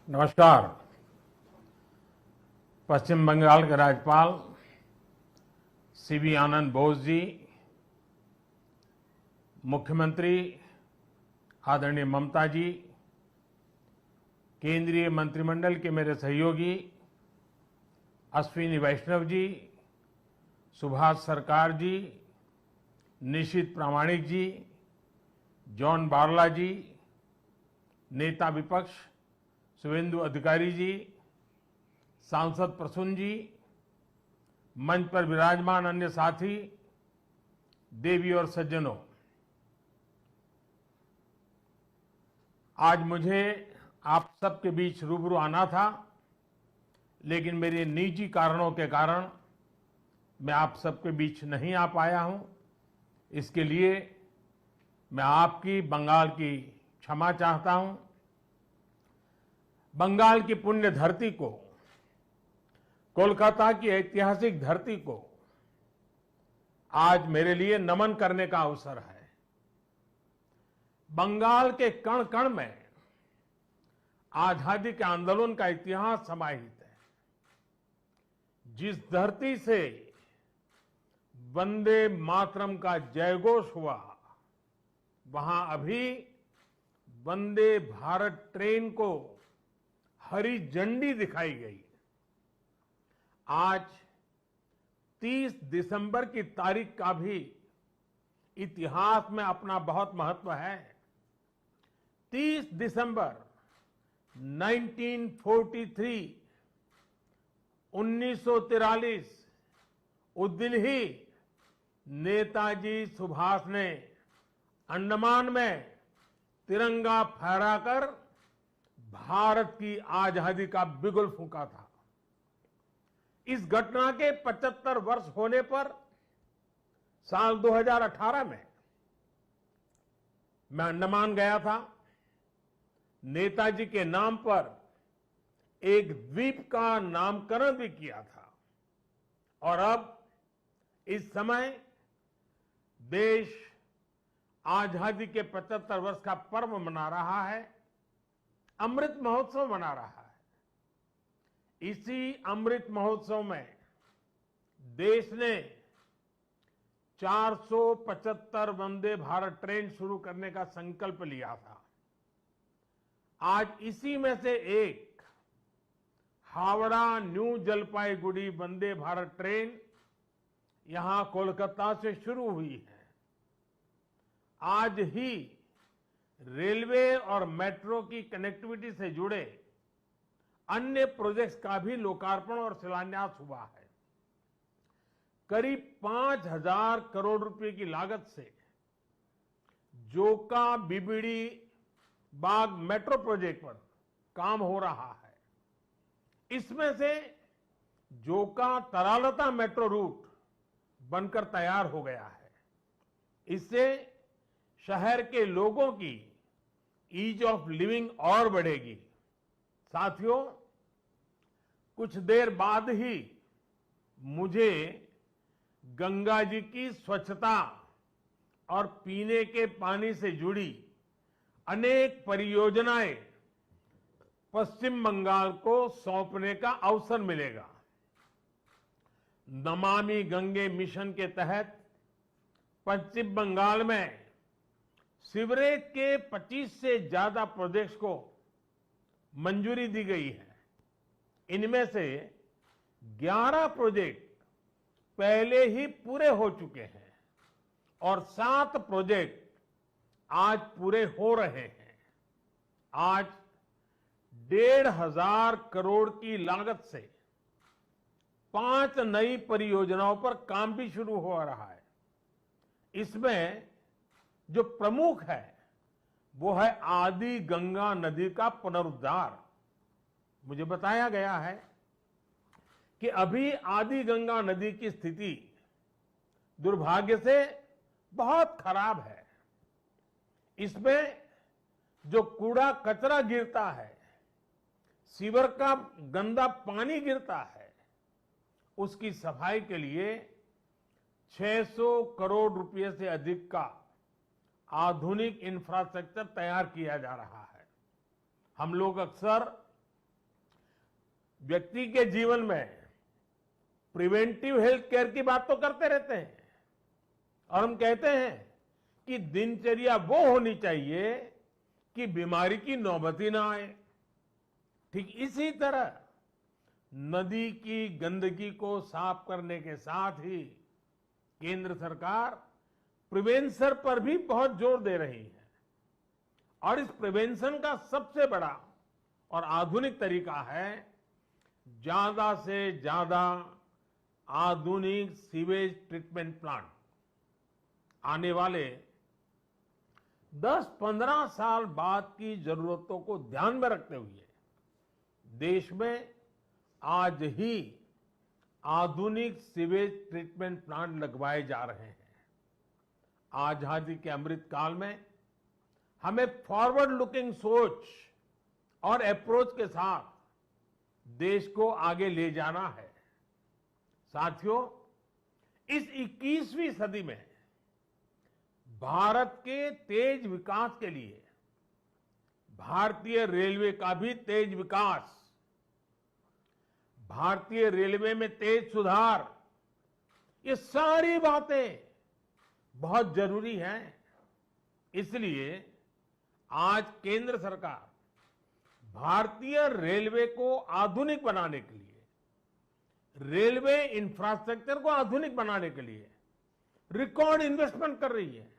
नमस्कार। पश्चिम बंगाल के राज्यपाल सीवी आनंद बोस जी, मुख्यमंत्री आदरणीय ममता जी, केंद्रीय मंत्रिमंडल के मेरे सहयोगी अश्विनी वैष्णव जी, सुभाष सरकार जी, निशित प्रामाणिक जी, जॉन बारला जी, नेता विपक्ष शुभेंदु अधिकारी जी, सांसद प्रसून जी, मंच पर विराजमान अन्य साथी, देवी और सज्जनों, आज मुझे आप सबके बीच रूबरू आना था, लेकिन मेरे निजी कारणों के कारण मैं आप सबके बीच नहीं आ पाया हूं। इसके लिए मैं आपकी, बंगाल की क्षमा चाहता हूं। बंगाल की पुण्य धरती को, कोलकाता की ऐतिहासिक धरती को आज मेरे लिए नमन करने का अवसर है। बंगाल के कण कण में आजादी के आंदोलन का इतिहास समाहित है। जिस धरती से वंदे मातरम का जयघोष हुआ, वहां अभी वंदे भारत ट्रेन को हरी झंडी दिखाई गई। आज 30 दिसंबर की तारीख का भी इतिहास में अपना बहुत महत्व है। 30 दिसंबर 1943 1943 उस दिन ही नेताजी सुभाष ने अंडमान में तिरंगा फहराकर भारत की आजादी का बिगुल फूंका था। इस घटना के 75 वर्ष होने पर साल 2018 में मैं अंडमान गया था। नेताजी के नाम पर एक द्वीप का नामकरण भी किया था। और अब इस समय देश आजादी के 75 वर्ष का पर्व मना रहा है, अमृत महोत्सव मना रहा है। इसी अमृत महोत्सव में देश ने 475 वंदे भारत ट्रेन शुरू करने का संकल्प लिया था। आज इसी में से एक हावड़ा न्यू जलपाईगुड़ी वंदे भारत ट्रेन यहां कोलकाता से शुरू हुई है। आज ही रेलवे और मेट्रो की कनेक्टिविटी से जुड़े अन्य प्रोजेक्ट्स का भी लोकार्पण और शिलान्यास हुआ है। करीब 5,000 करोड़ रुपए की लागत से जोका बीबीडी बाग मेट्रो प्रोजेक्ट पर काम हो रहा है। इसमें से जोका तरालता मेट्रो रूट बनकर तैयार हो गया है। इससे शहर के लोगों की ईज ऑफ लिविंग और बढ़ेगी। साथियों, कुछ देर बाद ही मुझे गंगा जी की स्वच्छता और पीने के पानी से जुड़ी अनेक परियोजनाएं पश्चिम बंगाल को सौंपने का अवसर मिलेगा। नमामि गंगे मिशन के तहत पश्चिम बंगाल में सीवरेज के 25 से ज्यादा प्रोजेक्ट्स को मंजूरी दी गई है। इनमें से 11 प्रोजेक्ट पहले ही पूरे हो चुके हैं और 7 प्रोजेक्ट आज पूरे हो रहे हैं। आज 1,500 करोड़ की लागत से 5 नई परियोजनाओं पर काम भी शुरू हो रहा है। इसमें जो प्रमुख है वो है आदि गंगा नदी का पुनरुद्धार। मुझे बताया गया है कि अभी आदि गंगा नदी की स्थिति दुर्भाग्य से बहुत खराब है। इसमें जो कूड़ा कचरा गिरता है, सीवर का गंदा पानी गिरता है, उसकी सफाई के लिए 600 करोड़ रुपए से अधिक का आधुनिक इंफ्रास्ट्रक्चर तैयार किया जा रहा है। हम लोग अक्सर व्यक्ति के जीवन में प्रिवेंटिव हेल्थ केयर की बात तो करते रहते हैं और हम कहते हैं कि दिनचर्या वो होनी चाहिए कि बीमारी की नौबत ही ना आए। ठीक इसी तरह नदी की गंदगी को साफ करने के साथ ही केंद्र सरकार प्रिवेंशन पर भी बहुत जोर दे रही है और इस प्रिवेंशन का सबसे बड़ा और आधुनिक तरीका है ज्यादा से ज्यादा आधुनिक सीवेज ट्रीटमेंट प्लांट। आने वाले 10-15 साल बाद की जरूरतों को ध्यान में रखते हुए देश में आज ही आधुनिक सीवेज ट्रीटमेंट प्लांट लगवाए जा रहे हैं। आजादी के अमृत काल में हमें फॉरवर्ड लुकिंग सोच और अप्रोच के साथ देश को आगे ले जाना है। साथियों, इस 21वीं सदी में भारत के तेज विकास के लिए भारतीय रेलवे का भी तेज विकास, भारतीय रेलवे में तेज सुधार, ये सारी बातें बहुत जरूरी हैं। इसलिए आज केंद्र सरकार भारतीय रेलवे को आधुनिक बनाने के लिए, रेलवे इंफ्रास्ट्रक्चर को आधुनिक बनाने के लिए रिकॉर्ड इन्वेस्टमेंट कर रही है।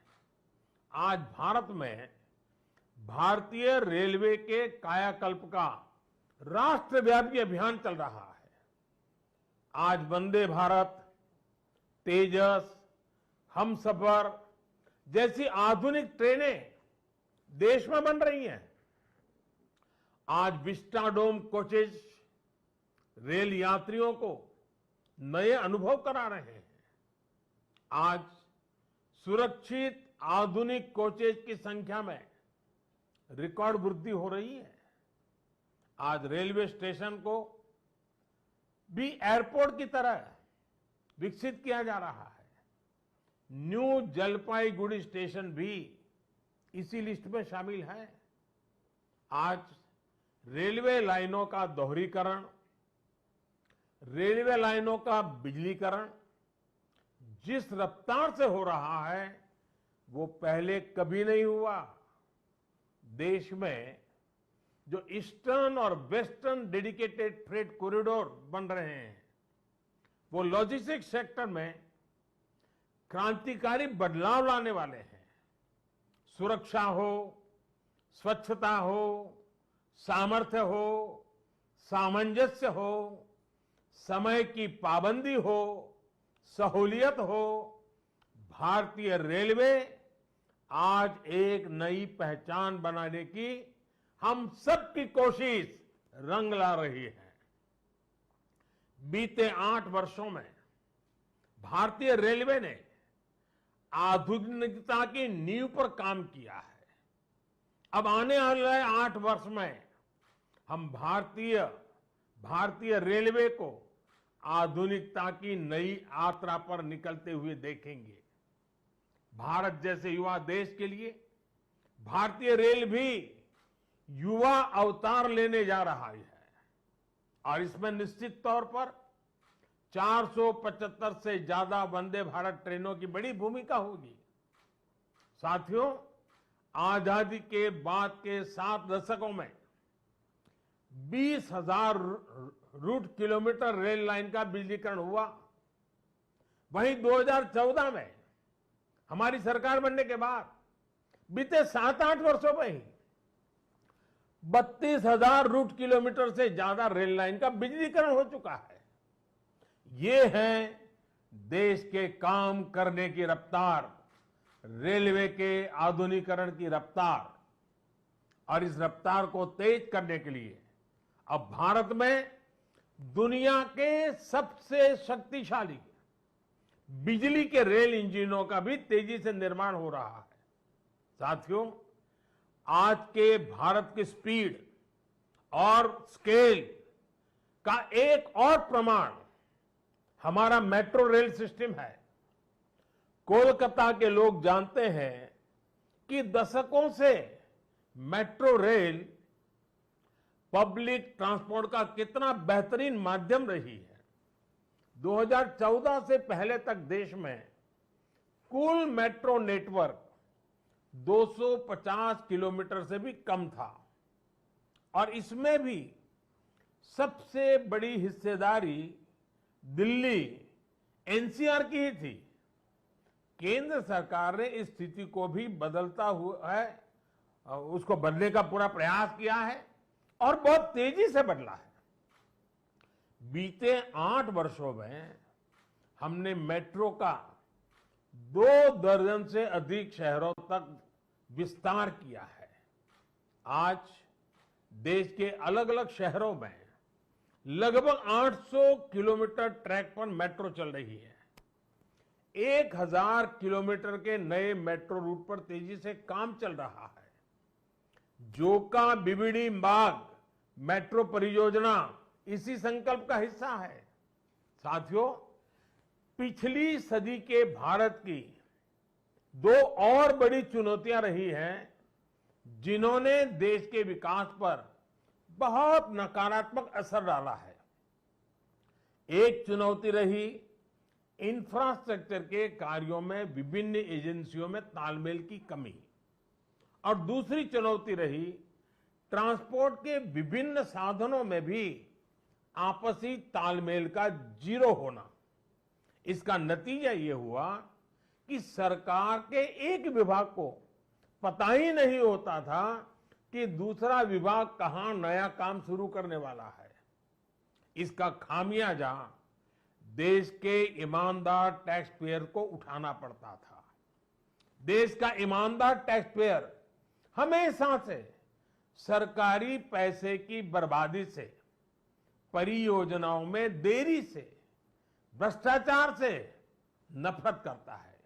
आज भारत में भारतीय रेलवे के कायाकल्प का राष्ट्रव्यापी अभियान चल रहा है। आज वंदे भारत, तेजस, हमसफर जैसी आधुनिक ट्रेनें देश में बन रही हैं। आज विस्टाडोम कोचेज रेल यात्रियों को नए अनुभव करा रहे हैं। आज सुरक्षित आधुनिक कोचेज की संख्या में रिकॉर्ड वृद्धि हो रही है। आज रेलवे स्टेशन को भी एयरपोर्ट की तरह विकसित किया जा रहा है। न्यू जलपाईगुड़ी स्टेशन भी इसी लिस्ट में शामिल है। आज रेलवे लाइनों का दोहरीकरण, रेलवे लाइनों का बिजलीकरण जिस रफ्तार से हो रहा है वो पहले कभी नहीं हुआ। देश में जो ईस्टर्न और वेस्टर्न डेडिकेटेड फ्रेट कॉरिडोर बन रहे हैं वो लॉजिस्टिक्स सेक्टर में क्रांतिकारी बदलाव लाने वाले हैं। सुरक्षा हो, स्वच्छता हो, सामर्थ्य हो, सामंजस्य हो, समय की पाबंदी हो, सहूलियत हो, भारतीय रेलवे आज एक नई पहचान बनाने की हम सबकी कोशिश रंग ला रही है। बीते 8 वर्षों में भारतीय रेलवे ने आधुनिकता की नींव पर काम किया है। अब आने वाले 8 वर्ष में हम भारतीय रेलवे को आधुनिकता की नई यात्रा पर निकलते हुए देखेंगे। भारत जैसे युवा देश के लिए भारतीय रेल भी युवा अवतार लेने जा रहा है और इसमें निश्चित तौर पर 475 से ज्यादा वंदे भारत ट्रेनों की बड़ी भूमिका होगी। साथियों, आजादी के बाद के 7 दशकों में 20,000 रूट किलोमीटर रेल लाइन का बिजलीकरण हुआ। वहीं 2014 में हमारी सरकार बनने के बाद बीते 7-8 वर्षों में ही 32,000 रूट किलोमीटर से ज्यादा रेल लाइन का बिजलीकरण हो चुका है। ये है देश के काम करने की रफ्तार, रेलवे के आधुनिकीकरण की रफ्तार। और इस रफ्तार को तेज करने के लिए अब भारत में दुनिया के सबसे शक्तिशाली बिजली के रेल इंजनों का भी तेजी से निर्माण हो रहा है। साथियों, आज के भारत की स्पीड और स्केल का एक और प्रमाण हमारा मेट्रो रेल सिस्टम है। कोलकाता के लोग जानते हैं कि दशकों से मेट्रो रेल पब्लिक ट्रांसपोर्ट का कितना बेहतरीन माध्यम रही है। 2014 से पहले तक देश में कुल मेट्रो नेटवर्क 250 किलोमीटर से भी कम था और इसमें भी सबसे बड़ी हिस्सेदारी दिल्ली एनसीआर की ही थी। केंद्र सरकार ने इस स्थिति को भी बदलता हुआ है, उसको बदलने का पूरा प्रयास किया है और बहुत तेजी से बदला है। बीते 8 वर्षों में हमने मेट्रो का 2 दर्जन से अधिक शहरों तक विस्तार किया है। आज देश के अलग अलग शहरों में लगभग 800 किलोमीटर ट्रैक पर मेट्रो चल रही है। 1000 किलोमीटर के नए मेट्रो रूट पर तेजी से काम चल रहा है। जोका बीबीडी मार्ग मेट्रो परियोजना इसी संकल्प का हिस्सा है। साथियों, पिछली सदी के भारत की 2 और बड़ी चुनौतियां रही हैं जिन्होंने देश के विकास पर बहुत नकारात्मक असर डाला है। एक चुनौती रही इंफ्रास्ट्रक्चर के कार्यों में विभिन्न एजेंसियों में तालमेल की कमी और दूसरी चुनौती रही ट्रांसपोर्ट के विभिन्न साधनों में भी आपसी तालमेल का जीरो होना। इसका नतीजा ये हुआ कि सरकार के एक विभाग को पता ही नहीं होता था कि दूसरा विभाग कहां नया काम शुरू करने वाला है। इसका खामियाजा देश के ईमानदार टैक्स पेयर को उठाना पड़ता था। देश का ईमानदार टैक्स पेयर हमेशा से सरकारी पैसे की बर्बादी से, परियोजनाओं में देरी से, भ्रष्टाचार से नफरत करता है।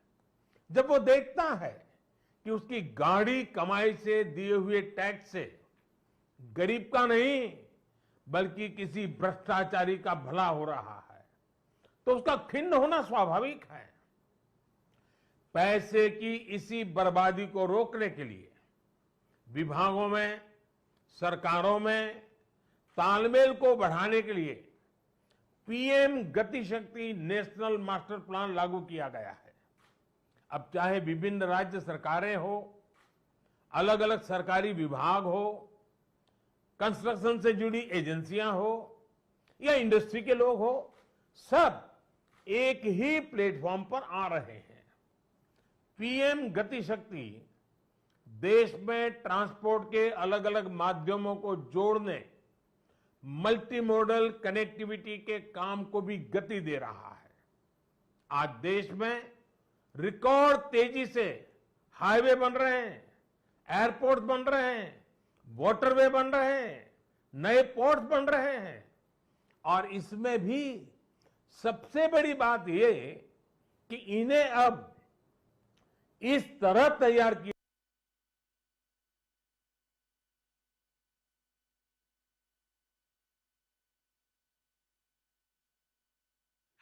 जब वो देखता है कि उसकी गाढ़ी कमाई से दिए हुए टैक्स से गरीब का नहीं बल्कि किसी भ्रष्टाचारी का भला हो रहा है तो उसका खिन्न होना स्वाभाविक है। पैसे की इसी बर्बादी को रोकने के लिए विभागों में, सरकारों में तालमेल को बढ़ाने के लिए पीएम गति शक्ति नेशनल मास्टर प्लान लागू किया गया है। अब चाहे विभिन्न राज्य सरकारें हो, अलग अलग सरकारी विभाग हो, कंस्ट्रक्शन से जुड़ी एजेंसियां हो या इंडस्ट्री के लोग हो, सब एक ही प्लेटफॉर्म पर आ रहे हैं। पीएम गति शक्ति देश में ट्रांसपोर्ट के अलग अलग माध्यमों को जोड़ने, मल्टी मॉडल कनेक्टिविटी के काम को भी गति दे रहा है। आज देश में रिकॉर्ड तेजी से हाईवे बन रहे हैं, एयरपोर्ट बन रहे हैं, वाटरवे बन रहे हैं, नए पोर्ट्स बन रहे हैं और इसमें भी सबसे बड़ी बात ये कि इन्हें अब इस तरह तैयार किया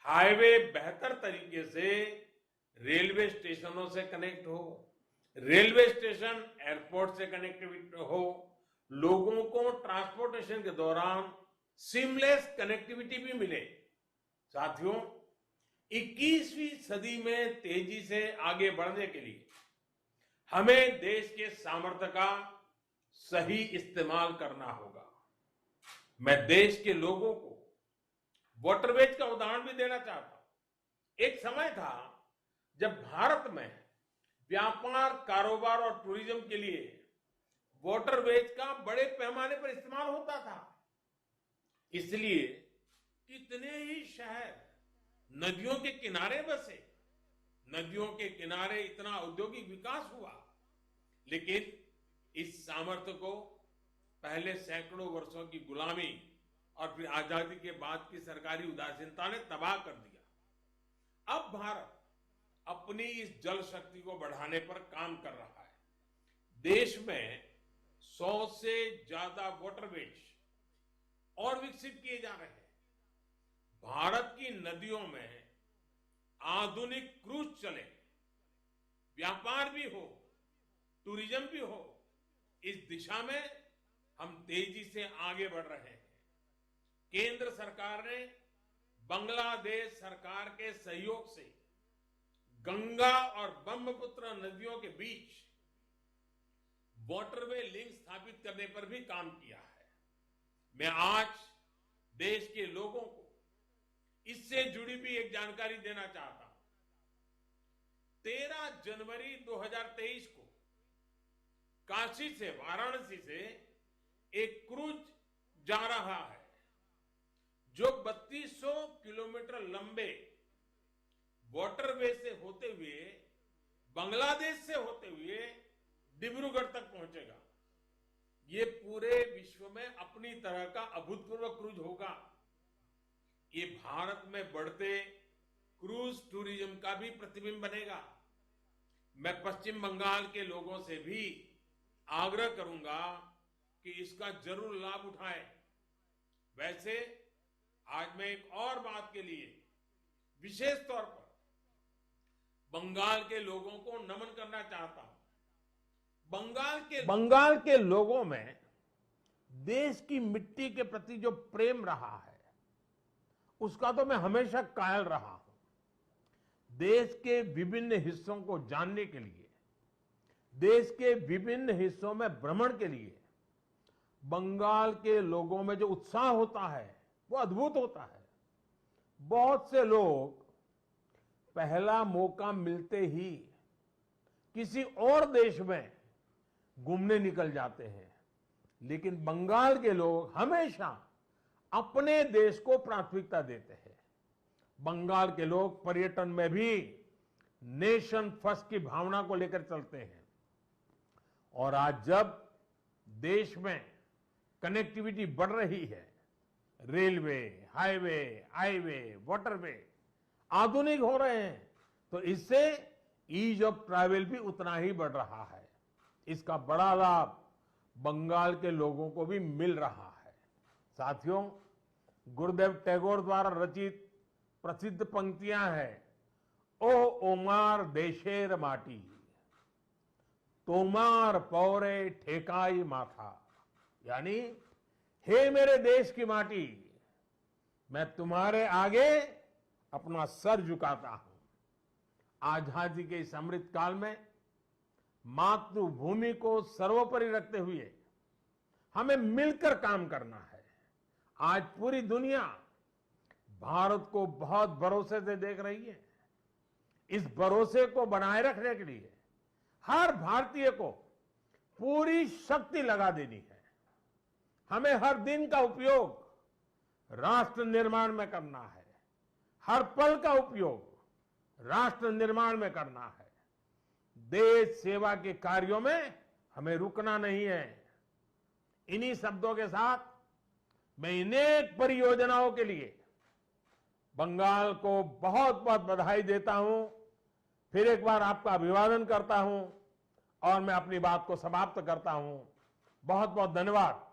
हाईवे बेहतर तरीके से रेलवे स्टेशनों से कनेक्ट हो, रेलवे स्टेशन एयरपोर्ट से कनेक्टिविटी हो, लोगों को ट्रांसपोर्टेशन के दौरान सीमलेस कनेक्टिविटी भी मिले। साथियों, 21वीं सदी में तेजी से आगे बढ़ने के लिए हमें देश के सामर्थ्य का सही इस्तेमाल करना होगा। मैं देश के लोगों को वाटरवेज का उदाहरण भी देना चाहता हूं। एक समय था जब भारत में व्यापार, कारोबार और टूरिज्म के लिए वाटरवेज का बड़े पैमाने पर इस्तेमाल होता था। इसलिए कितने ही शहर नदियों के किनारे बसे, नदियों के किनारे इतना औद्योगिक विकास हुआ, लेकिन इस सामर्थ्य को पहले सैकड़ों वर्षों की गुलामी और फिर आजादी के बाद की सरकारी उदासीनता ने तबाह कर दिया। अब भारत अपनी इस जल शक्ति को बढ़ाने पर काम कर रहा है। देश में 100 से ज्यादा वाटरवेज और विकसित किए जा रहे हैं। भारत की नदियों में आधुनिक क्रूज चले, व्यापार भी हो, टूरिज्म भी हो। इस दिशा में हम तेजी से आगे बढ़ रहे हैं। केंद्र सरकार ने बांग्लादेश सरकार के सहयोग से गंगा और ब्रह्मपुत्र नदियों के बीच वाटरवे लिंक स्थापित करने पर भी काम किया है। मैं आज देश के लोगों को इससे जुड़ी भी एक जानकारी देना चाहता हूं। 13 जनवरी 2023 को काशी से, वाराणसी से एक क्रूज जा रहा है जो 3200 किलोमीटर लंबे वाटरवे से होते हुए, बांग्लादेश से होते हुए डिब्रूगढ़ तक पहुंचेगा। ये पूरे विश्व में अपनी तरह का अभूतपूर्व क्रूज होगा। ये भारत में बढ़ते क्रूज टूरिज्म का भी प्रतिबिंब बनेगा। मैं पश्चिम बंगाल के लोगों से भी आग्रह करूंगा कि इसका जरूर लाभ उठाएं। वैसे आज मैं एक और बात के लिए विशेष तौर पर बंगाल के लोगों को नमन करना चाहता हूं। बंगाल के लोगों में देश की मिट्टी के प्रति जो प्रेम रहा है, उसका तो मैं हमेशा कायल रहा हूं। देश के विभिन्न हिस्सों को जानने के लिए, देश के विभिन्न हिस्सों में भ्रमण के लिए बंगाल के लोगों में जो उत्साह होता है वो अद्भुत होता है। बहुत से लोग पहला मौका मिलते ही किसी और देश में घूमने निकल जाते हैं, लेकिन बंगाल के लोग हमेशा अपने देश को प्राथमिकता देते हैं। बंगाल के लोग पर्यटन में भी नेशन फर्स्ट की भावना को लेकर चलते हैं। और आज जब देश में कनेक्टिविटी बढ़ रही है, रेलवे, हाईवे, वाटरवे आधुनिक हो रहे हैं, तो इससे ईज ऑफ ट्रैवल भी उतना ही बढ़ रहा है। इसका बड़ा लाभ बंगाल के लोगों को भी मिल रहा है। साथियों, गुरुदेव टैगोर द्वारा रचित प्रसिद्ध पंक्तियां हैं, ओ ओमार देशेर माटी, तोमार पौरे ठेकाई माथा। यानी, हे मेरे देश की माटी, मैं तुम्हारे आगे अपना सर झुकाता हूं। आजादी के इस अमृत काल में मातृभूमि को सर्वोपरि रखते हुए हमें मिलकर काम करना है। आज पूरी दुनिया भारत को बहुत भरोसे से देख रही है। इस भरोसे को बनाए रखने के लिए हर भारतीय को पूरी शक्ति लगा देनी है। हमें हर दिन का उपयोग राष्ट्र निर्माण में करना है। हर पल का उपयोग राष्ट्र निर्माण में करना है। देश सेवा के कार्यों में हमें रुकना नहीं है। इन्हीं शब्दों के साथ मैं अनेक परियोजनाओं के लिए बंगाल को बहुत बहुत बधाई देता हूं। फिर एक बार आपका अभिवादन करता हूं और मैं अपनी बात को समाप्त करता हूं। बहुत बहुत धन्यवाद।